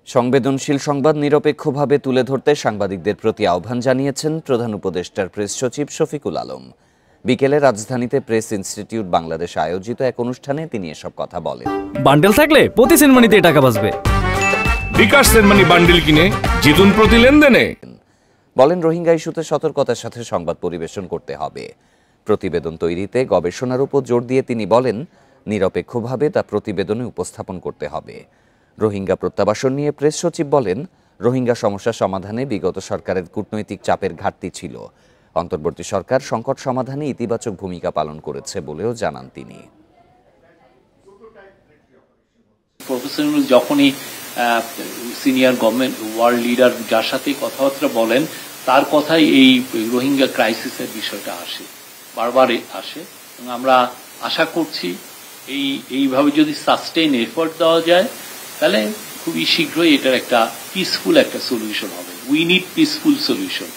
সংবেদনশীল সংবাদ নিরপেক্ষভাবে তুলে ধরতে সাংবাদিকদের প্রতি আহ্বান জানিয়েছেন প্রধান উপদেষ্টার প্রেস সচিব শফিকুল আলম। বিকেলে রাজধানীতে প্রেস ইনস্টিটিউট বাংলাদেশ আয়োজিত এক অনুষ্ঠানে তিনি এসব কথা বলেন। বান্ডেল থাকলে প্রতি সেনমানিতে টাকা বাঁচবে। বিকাশ সেনমানি বান্ডেল কিনে জিতুন প্রতি লেনদেনে। বলেন, রোহিঙ্গা ইস্যুতে সতর্কতার সাথে সংবাদ পরিবেশন করতে হবে। প্রতিবেদন তৈরিতে গবেষণার উপর জোর দিয়ে তিনি বলেন, নিরপেক্ষভাবে তা প্রতিবেদনে উপস্থাপন করতে হবে। রোহিঙ্গা প্রত্যাবাসন নিয়ে প্রেস সচিব বলেন, রোহিঙ্গা সমস্যা সমাধানে বিগত সরকারের কূটনৈতিক চাপের ঘাটতি ছিল। অন্তর্বর্তী সরকার সংকট সমাধানে ইতিবাচক ভূমিকা পালন করেছে বলেও জানান তিনি। প্রফেসর যখনই সিনিয়র গভর্নমেন্ট ওয়ার্ল্ড লিডার যার সাথে কথাবার্তা বলেন, তার কথাই এই রোহিঙ্গা ক্রাইসিসের বিষয়টা আসে, বারবার আসে। এবং আমরা আশা করছি এইভাবে যদি সাস্টেইন এফোর্ট দেওয়া যায়, তাহলে খুবই শীঘ্রই এটার একটা পিসফুল একটা সলিউশন হবে। We need peaceful solution.